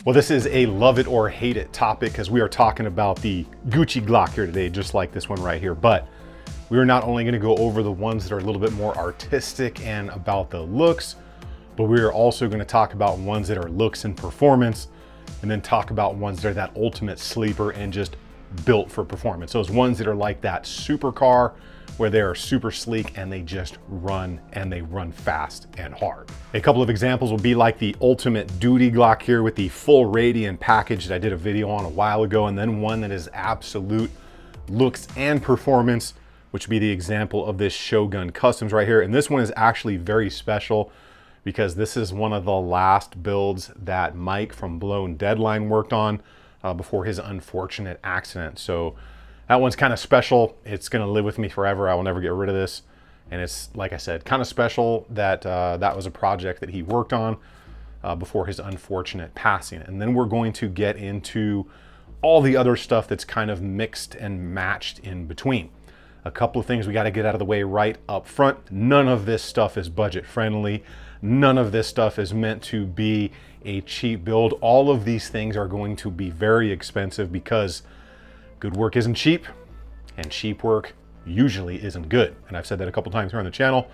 Well, this is a love it or hate it topic because we are talking about the Gucci Glock here today, just like this one right here. But we are not only going to go over the ones that are a little bit more artistic and about the looks, but we are also going to talk about ones that are looks and performance, and then talk about ones that are that ultimate sleeper and just built for performance. Those ones that are like that supercar where they are super sleek and they just run, and they run fast and hard. A couple of examples will be like the ultimate duty Glock here with the full radian package that I did a video on a while ago, and then one that is absolute looks and performance, which would be the example of this Shogun Customs right here. And this one is actually very special because this is one of the last builds that Mike from Blown Deadline worked on before his unfortunate accident. So that one's kind of special. It's gonna live with me forever. I will never get rid of this. And it's, like I said, kind of special that that was a project that he worked on before his unfortunate passing. And then we're going to get into all the other stuff that's kind of mixed and matched in between. A couple of things we got to get out of the way right up front. None of this stuff is budget friendly. None of this stuff is meant to be a cheap build. All of these things are going to be very expensive because good work isn't cheap, and cheap work usually isn't good. And I've said that a couple times here on the channel.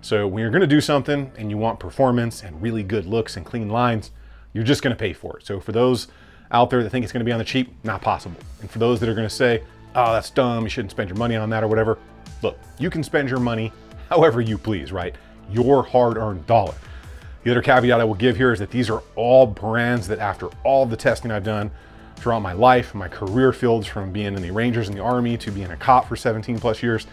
So when you're gonna do something and you want performance and really good looks and clean lines, you're just gonna pay for it. So for those out there that think it's gonna be on the cheap, not possible. And for those that are gonna say, oh, that's dumb, you shouldn't spend your money on that or whatever, look, you can spend your money however you please, right? Your hard-earned dollar. The other caveat I will give here is that these are all brands that, after all the testing I've done throughout my life, my career fields, from being in the Rangers and the Army to being a cop for 17 plus years,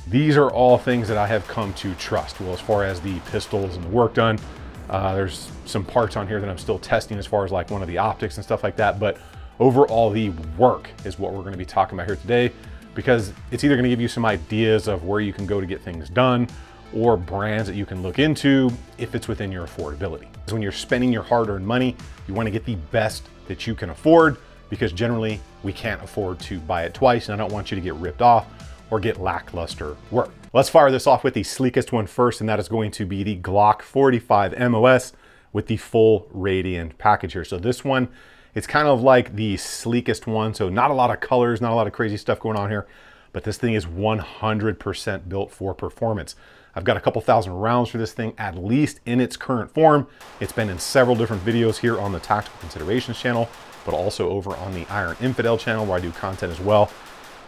these are all things that I have come to trust. Well, as far as the pistols and the work done, there's some parts on here that I'm still testing as far as like one of the optics and stuff like that. But overall, the work is what we're going to be talking about here today, because it's either going to give you some ideas of where you can go to get things done, or brands that you can look into if it's within your affordability. Because when you're spending your hard-earned money, you want to get the best that you can afford, because generally we can't afford to buy it twice, and I don't want you to get ripped off or get lackluster work. Let's fire this off with the sleekest one first, and that is going to be the Glock 45 MOS with the full radian package here. So this one, it's kind of like the sleekest one, so not a lot of colors, not a lot of crazy stuff going on here, but this thing is 100% built for performance. I've got a couple thousand rounds for this thing, at least in its current form. It's been in several different videos here on the Tactical Considerations channel, but also over on the Iron Infidel channel where I do content as well.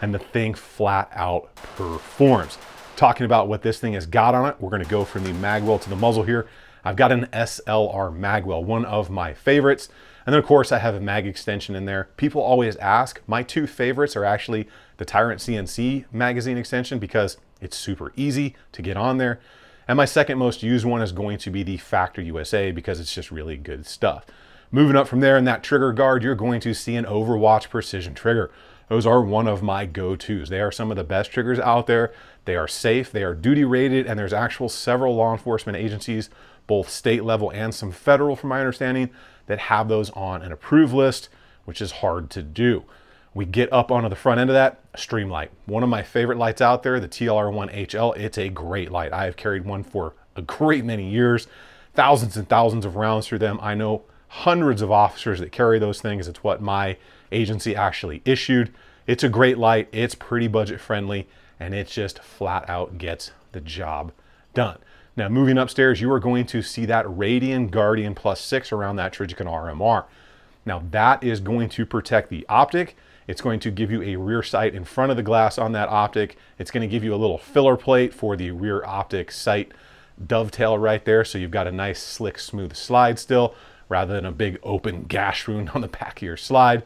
And the thing flat out performs. Talking about what this thing has got on it, we're gonna go from the magwell to the muzzle here. I've got an SLR magwell, one of my favorites. And then of course I have a mag extension in there. People always ask, my two favorites are actually the Tyrant CNC magazine extension because it's super easy to get on there. And my second most used one is going to be the Factor USA because it's just really good stuff. Moving up from there in that trigger guard, you're going to see an Overwatch precision trigger. Those are one of my go-tos. They are some of the best triggers out there. They are safe, they are duty rated, and there's actual several law enforcement agencies, both state level and some federal from my understanding, that have those on an approved list, which is hard to do. We get up onto the front end of that, stream light. One of my favorite lights out there, the TLR1HL. It's a great light. I have carried one for a great many years, thousands and thousands of rounds through them. I know hundreds of officers that carry those things. It's what my agency actually issued. It's a great light, it's pretty budget friendly, and it just flat out gets the job done. Now moving upstairs, you are going to see that Radian Guardian Plus 6 around that Trijicon RMR. Now that is going to protect the optic. It's going to give you a rear sight in front of the glass on that optic. It's going to give you a little filler plate for the rear optic sight dovetail right there. So you've got a nice slick smooth slide still, rather than a big open gash wound on the back of your slide.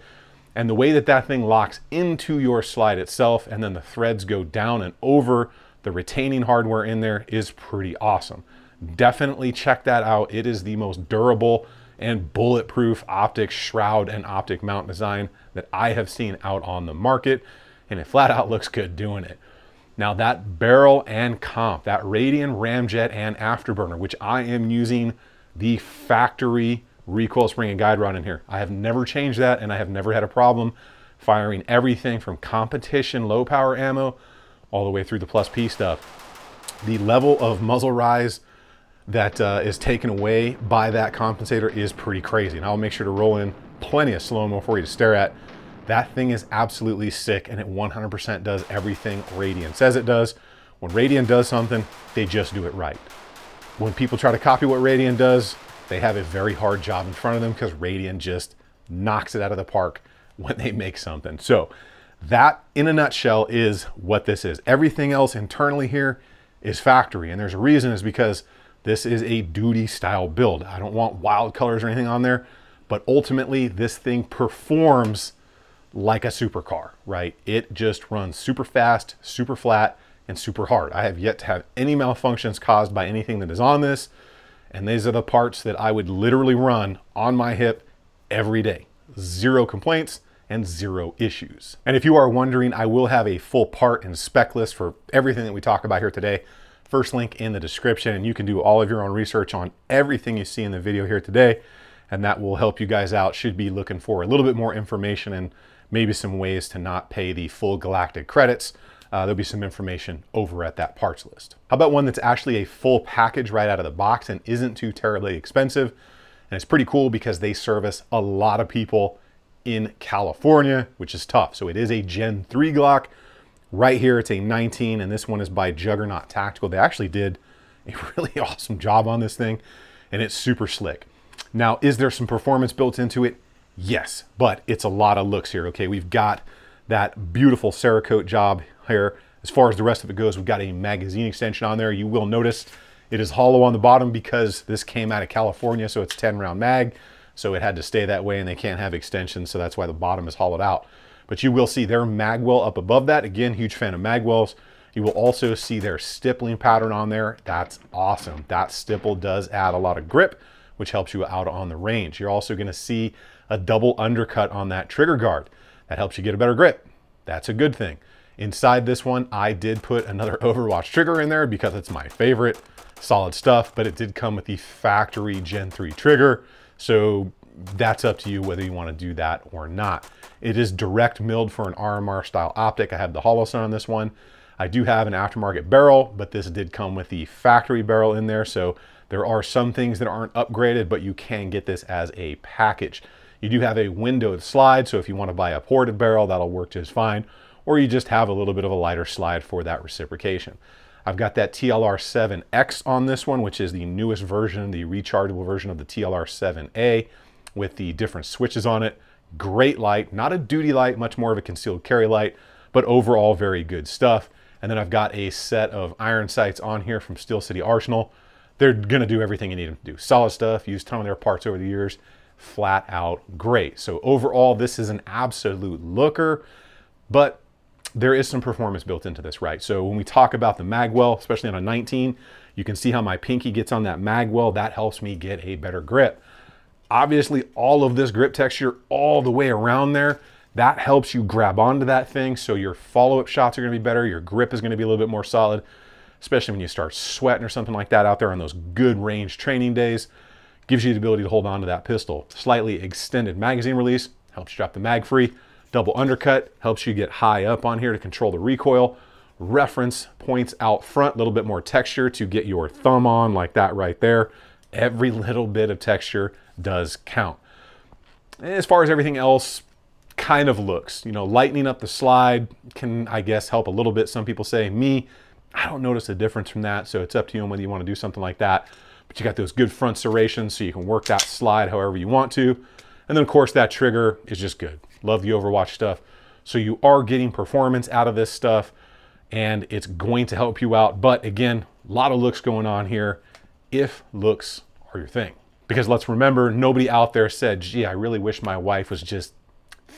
And the way that that thing locks into your slide itself, and then the threads go down and over the retaining hardware in there, is pretty awesome. Definitely check that out. It is the most durable and bulletproof optic shroud and optic mount design that I have seen out on the market, and it flat out looks good doing it. Now that barrel and comp, that Radian ramjet and afterburner, which I am using the factory recoil spring and guide rod in here. I have never changed that, and I have never had a problem firing everything from competition low power ammo all the way through the plus P stuff. The level of muzzle rise that is taken away by that compensator is pretty crazy. And I'll make sure to roll in plenty of slow-mo for you to stare at. That thing is absolutely sick, and it 100% does everything Radian says it does. When Radian does something, they just do it right. When people try to copy what Radian does, they have a very hard job in front of them because Radian just knocks it out of the park when they make something. So that, in a nutshell, is what this is. Everything else internally here is factory, and there's a reason, is because this is a duty style build. I don't want wild colors or anything on there, but ultimately this thing performs like a supercar, right? It just runs super fast, super flat, and super hard. I have yet to have any malfunctions caused by anything that is on this, and these are the parts that I would literally run on my hip every day. Zero complaints and zero issues. And if you are wondering, I will have a full part and spec list for everything that we talk about here today. First link in the description, and you can do all of your own research on everything you see in the video here today, and that will help you guys out. Should be looking for a little bit more information and maybe some ways to not pay the full galactic credits. There'll be some information over at that parts list. How about one that's actually a full package right out of the box and isn't too terribly expensive? And it's pretty cool because they service a lot of people in California, which is tough. So it is a Gen 3 Glock. Right here, it's a 19, and this one is by Juggernaut Tactical. They actually did a really awesome job on this thing, and it's super slick. Now, is there some performance built into it? Yes, but it's a lot of looks here, okay? We've got that beautiful Cerakote job here. As far as the rest of it goes, we've got a magazine extension on there. You will notice it is hollow on the bottom because this came out of California, so it's 10-round mag, so it had to stay that way, and they can't have extensions, so that's why the bottom is hollowed out. But you will see their magwell up above that. Again, huge fan of magwells. You will also see their stippling pattern on there. That's awesome. That stipple does add a lot of grip, which helps you out on the range. You're also gonna see a double undercut on that trigger guard. That helps you get a better grip. That's a good thing. Inside this one, I did put another Overwatch trigger in there because it's my favorite. Solid stuff, but it did come with the factory Gen 3 trigger. So that's up to you whether you want to do that or not. It is direct milled for an RMR style optic. I have the hollow sun on this one. I do have an aftermarket barrel, but this did come with the factory barrel in there. So there are some things that aren't upgraded, but you can get this as a package. You do have a windowed slide, so if you want to buy a ported barrel, that'll work just fine. Or you just have a little bit of a lighter slide for that reciprocation. I've got that TLR7X on this one, which is the newest version, the rechargeable version of the TLR7A with the different switches on it. Great light, not a duty light, much more of a concealed carry light, but overall very good stuff. And then I've got a set of iron sights on here from Steel City Arsenal. They're gonna do everything you need them to do. Solid stuff, used a ton of their parts over the years, flat out great. So overall, this is an absolute looker, but there is some performance built into this, right? So when we talk about the magwell, especially on a 19, you can see how my pinky gets on that magwell. That helps me get a better grip. Obviously, all of this grip texture all the way around there, that helps you grab onto that thing. So your follow-up shots are gonna be better. Your grip is gonna be a little bit more solid, especially when you start sweating or something like that out there on those good range training days. Gives you the ability to hold on to that pistol. Slightly extended magazine release, helps you drop the mag free. Double undercut, helps you get high up on here to control the recoil. Reference points out front, a little bit more texture to get your thumb on like that right there. Every little bit of texture does count. As far as everything else, kind of looks, you know, lightening up the slide can, I guess, help a little bit. Some people say, me, I don't notice a difference from that. So it's up to you on whether you want to do something like that. But you got those good front serrations so you can work that slide however you want to. And then of course that trigger is just good. Love the Overwatch stuff. So you are getting performance out of this stuff and it's going to help you out. But again, a lot of looks going on here if looks are your thing. Because let's remember, nobody out there said, gee, I really wish my wife was just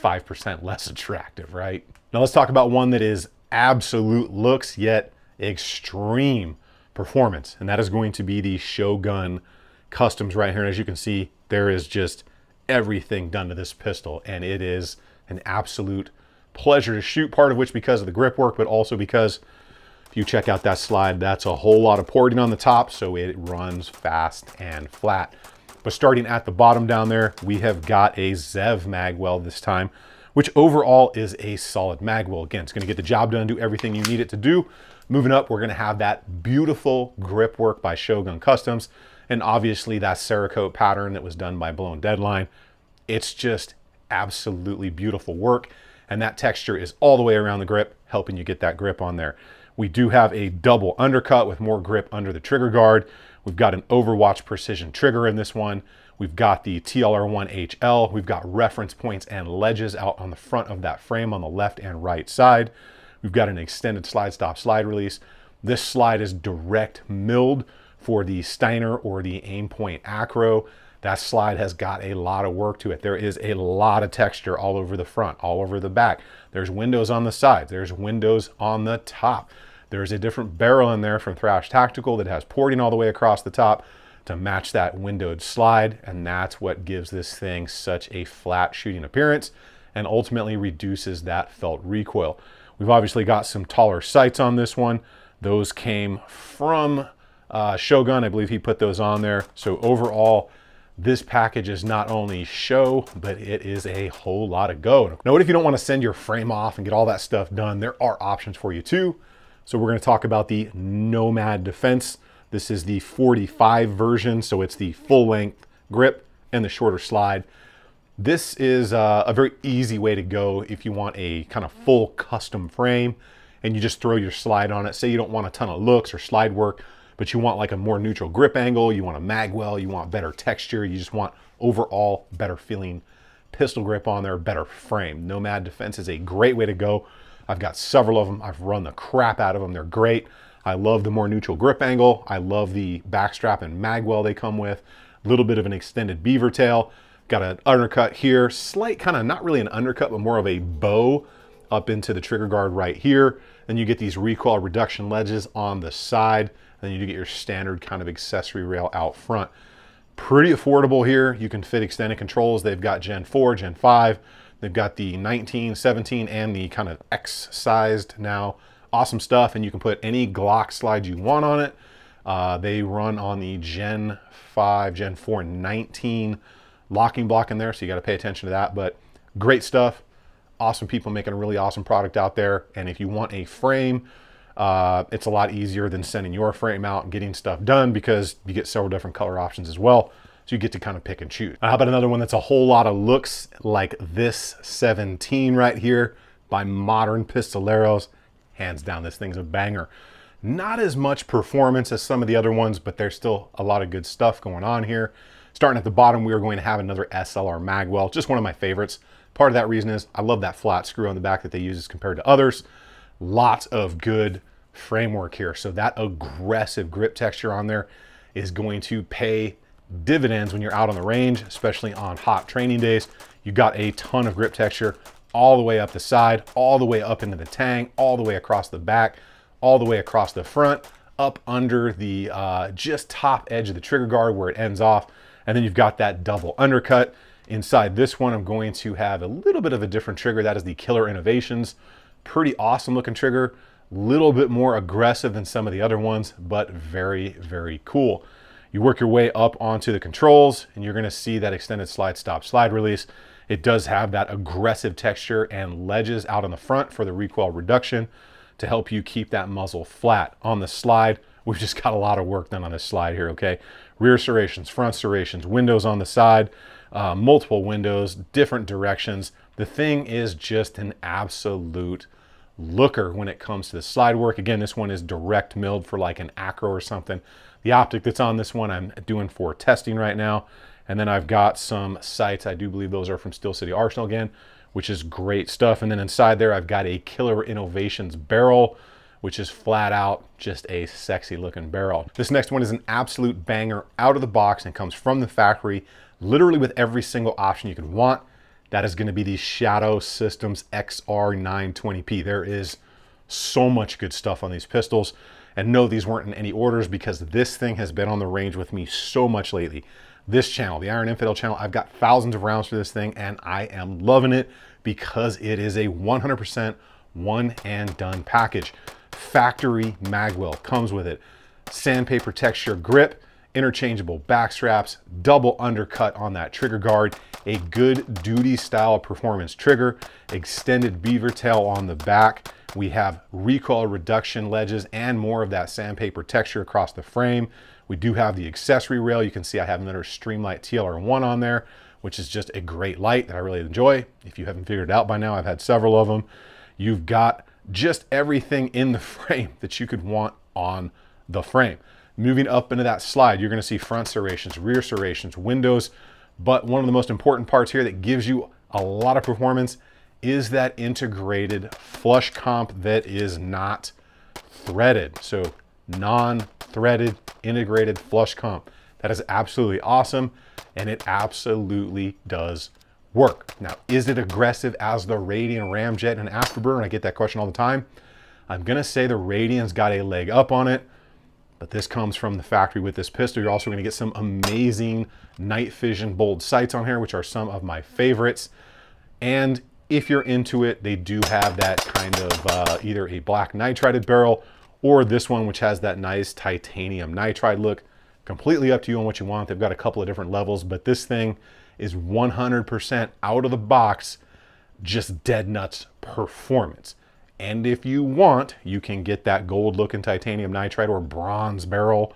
5% less attractive, right? Now let's talk about one that is absolute looks yet extreme performance. And that is going to be the Shogun Customs right here. And as you can see, there is just everything done to this pistol, and it is an absolute pleasure to shoot, part of which because of the grip work, but also because if you check out that slide, that's a whole lot of porting on the top, so it runs fast and flat. But starting at the bottom down there, we have got a Zev magwell this time, which overall is a solid magwell. Again, it's gonna get the job done, do everything you need it to do. Moving up, we're gonna have that beautiful grip work by Shogun Customs, and obviously that Cerakote pattern that was done by Blown Deadline. It's just absolutely beautiful work, and that texture is all the way around the grip, helping you get that grip on there. We do have a double undercut with more grip under the trigger guard. We've got an Overwatch precision trigger in this one. We've got the TLR1HL. We've got reference points and ledges out on the front of that frame on the left and right side. We've got an extended slide stop slide release. This slide is direct milled for the Steiner or the Aimpoint Acro. That slide has got a lot of work to it. There is a lot of texture all over the front, all over the back. There's windows on the sides. There's windows on the top. There's a different barrel in there from Thrash Tactical that has porting all the way across the top to match that windowed slide. And that's what gives this thing such a flat shooting appearance and ultimately reduces that felt recoil. We've obviously got some taller sights on this one. Those came from Shogun. I believe he put those on there. So overall, this package is not only show, but it is a whole lot of go. Now, what if you don't want to send your frame off and get all that stuff done? There are options for you too. So we're going to talk about the Nomad Defense. This is the 45 version, so it's the full length grip and the shorter slide. This is a very easy way to go if you want a kind of full custom frame and you just throw your slide on it. Say you don't want a ton of looks or slide work, but you want like a more neutral grip angle, you want a magwell, you want better texture, you just want overall better feeling pistol grip on there, better frame. Nomad Defense is a great way to go. I've got several of them. I've run the crap out of them. They're great. I love the more neutral grip angle. I love the backstrap and magwell they come with. A little bit of an extended beaver tail. Got an undercut here, slight kind of, not really an undercut, but more of a bow up into the trigger guard right here. Then you get these recoil reduction ledges on the side. Then you do get your standard kind of accessory rail out front. Pretty affordable here. You can fit extended controls. They've got Gen 4, Gen 5. They've got the 19, 17, and the kind of X-sized now. Awesome stuff, and you can put any Glock slide you want on it. They run on the Gen 5, Gen 4, 19 locking block in there, so you got to pay attention to that. But great stuff. Awesome people making a really awesome product out there. And if you want a frame, it's a lot easier than sending your frame out and getting stuff done because you get several different color options as well. So you get to kind of pick and choose. How about another one that's a whole lot of looks like this 17 right here by Modern Pistoleros? Hands down, this thing's a banger. Not as much performance as some of the other ones, but there's still a lot of good stuff going on here. Starting at the bottom, we are going to have another SLR magwell, just one of my favorites. Part of that reason is I love that flat screw on the back that they use as compared to others. Lots of good framework here. So that aggressive grip texture on there is going to pay dividends when you're out on the range, especially on hot training days. You got a ton of grip texture all the way up the side, all the way up into the tang, all the way across the back, all the way across the front, up under the just top edge of the trigger guard where it ends off. And then you've got that double undercut. Inside this one, I'm going to have a little bit of a different trigger. That is the Killer Innovations. Pretty awesome looking trigger. Little bit more aggressive than some of the other ones, but very, very cool. You work your way up onto the controls and you're gonna see that extended slide stop slide release. It does have that aggressive texture and ledges out on the front for the recoil reduction to help you keep that muzzle flat. On the slide, we've just got a lot of work done on this slide here, okay? Rear serrations, front serrations, windows on the side, multiple windows, different directions. The thing is just an absolute looker when it comes to the slide work. Again, this one is direct milled for like an acro or something. The optic that's on this one I'm doing for testing right now. And then I've got some sights. I do believe those are from Steel City Arsenal again, which is great stuff. And then inside there, I've got a Killer Innovations barrel, which is flat out just a sexy looking barrel. This next one is an absolute banger out of the box and comes from the factory, literally with every single option you could want. That is gonna be the Shadow Systems XR920P. There is so much good stuff on these pistols. And no, these weren't in any orders because this thing has been on the range with me so much lately. This channel, the Iron Infidel channel, I've got thousands of rounds for this thing and I am loving it because it is a 100% one and done package. Factory magwell comes with it. Sandpaper texture grip, interchangeable back straps, double undercut on that trigger guard, a good duty style performance trigger, extended beaver tail on the back. We have recoil reduction ledges and more of that sandpaper texture across the frame. We do have the accessory rail. You can see I have another Streamlight TLR1 on there, which is just a great light that I really enjoy. If you haven't figured it out by now, I've had several of them. You've got just everything in the frame that you could want on the frame. Moving up into that slide, you're gonna see front serrations, rear serrations, windows, but one of the most important parts here that gives you a lot of performance is that integrated flush comp that is not threaded. So non-threaded integrated flush comp. That is absolutely awesome, and it absolutely does work. Now, is it aggressive as the Radian Ramjet and Afterburner? I get that question all the time. I'm gonna say the Radian's got a leg up on it, but this comes from the factory with this pistol. You're also gonna get some amazing night vision bold sights on here, which are some of my favorites. And if you're into it, they do have that kind of either a black nitrided barrel or this one, which has that nice titanium nitride look. Completely up to you on what you want. They've got a couple of different levels, but this thing is 100% out of the box, just dead nuts performance. And if you want, you can get that gold looking titanium nitride or bronze barrel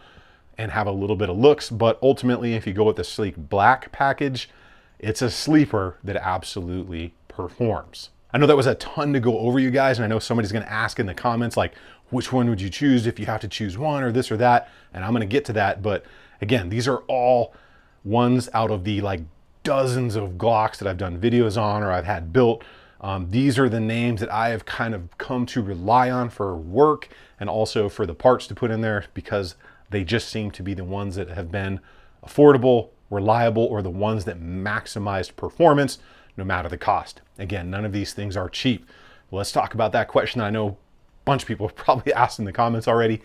and have a little bit of looks. But ultimately, if you go with the sleek black package, it's a sleeper that absolutely performs. I know that was a ton to go over, you guys, and I know somebody's gonna ask in the comments, like, which one would you choose if you have to choose one or this or that? And I'm gonna get to that, but again, these are all ones out of the like dozens of Glocks that I've done videos on or I've had built. These are the names that I have kind of come to rely on for work and also for the parts to put in there because they just seem to be the ones that have been affordable, reliable, or the ones that maximized performance no matter the cost. Again, none of these things are cheap. Let's talk about that question that I know a bunch of people have probably asked in the comments already.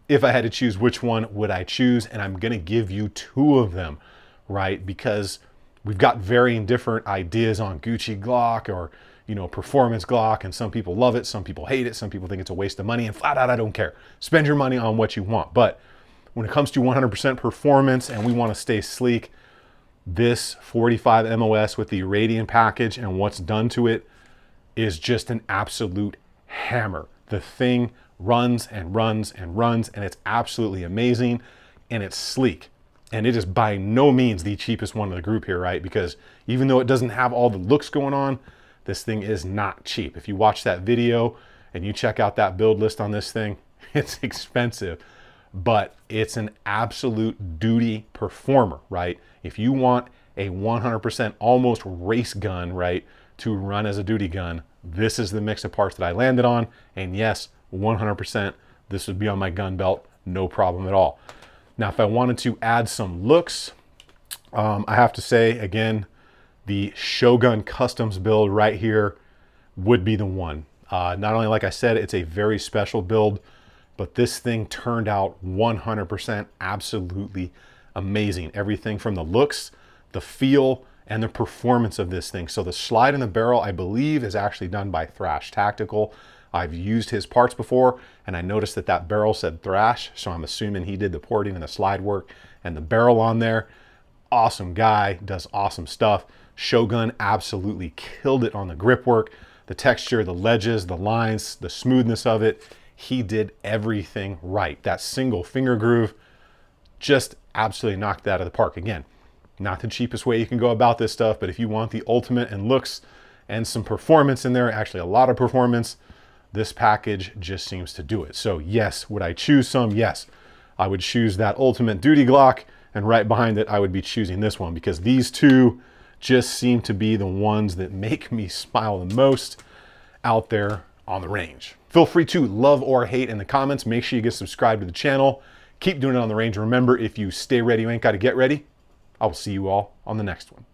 If I had to choose, which one would I choose? And I'm gonna give you two of them, right? Because we've got varying different ideas on Gucci Glock or, you know, performance Glock, and some people love it, some people hate it, some people think it's a waste of money, and flat out, I don't care. Spend your money on what you want. But when it comes to 100% performance and we wanna stay sleek, this 45 MOS with the Radian package and what's done to it is just an absolute hammer. The thing runs and runs and runs, and it's absolutely amazing, and it's sleek. And it is by no means the cheapest one of the group here, right? Because even though it doesn't have all the looks going on, this thing is not cheap. If you watch that video and you check out that build list on this thing, it's expensive, but it's an absolute duty performer, right? If you want a 100% almost race gun, right, to run as a duty gun, this is the mix of parts that I landed on. And yes, 100%, this would be on my gun belt, no problem at all. Now, if I wanted to add some looks, I have to say, again, the Shogun Customs build right here would be the one. Not only, like I said, it's a very special build, but this thing turned out 100% absolutely amazing. Everything from the looks, the feel, and the performance of this thing. So the slide in the barrel, I believe, is actually done by Thrash Tactical. I've used his parts before, and I noticed that that barrel said Thrash, so I'm assuming he did the porting and the slide work and the barrel on there. Awesome guy, does awesome stuff. Shogun absolutely killed it on the grip work, the texture, the ledges, the lines, the smoothness of it. He did everything right. That single finger groove just absolutely knocked that out of the park. Again, not the cheapest way you can go about this stuff, but if you want the ultimate in looks and some performance in there, actually a lot of performance, this package just seems to do it. So yes, would I choose some? Yes, I would choose that ultimate duty Glock, and right behind it, I would be choosing this one because these two just seem to be the ones that make me smile the most out there on the range. Feel free to love or hate in the comments. Make sure you get subscribed to the channel. Keep doing it on the range. Remember, if you stay ready, you ain't got to get ready. I will see you all on the next one.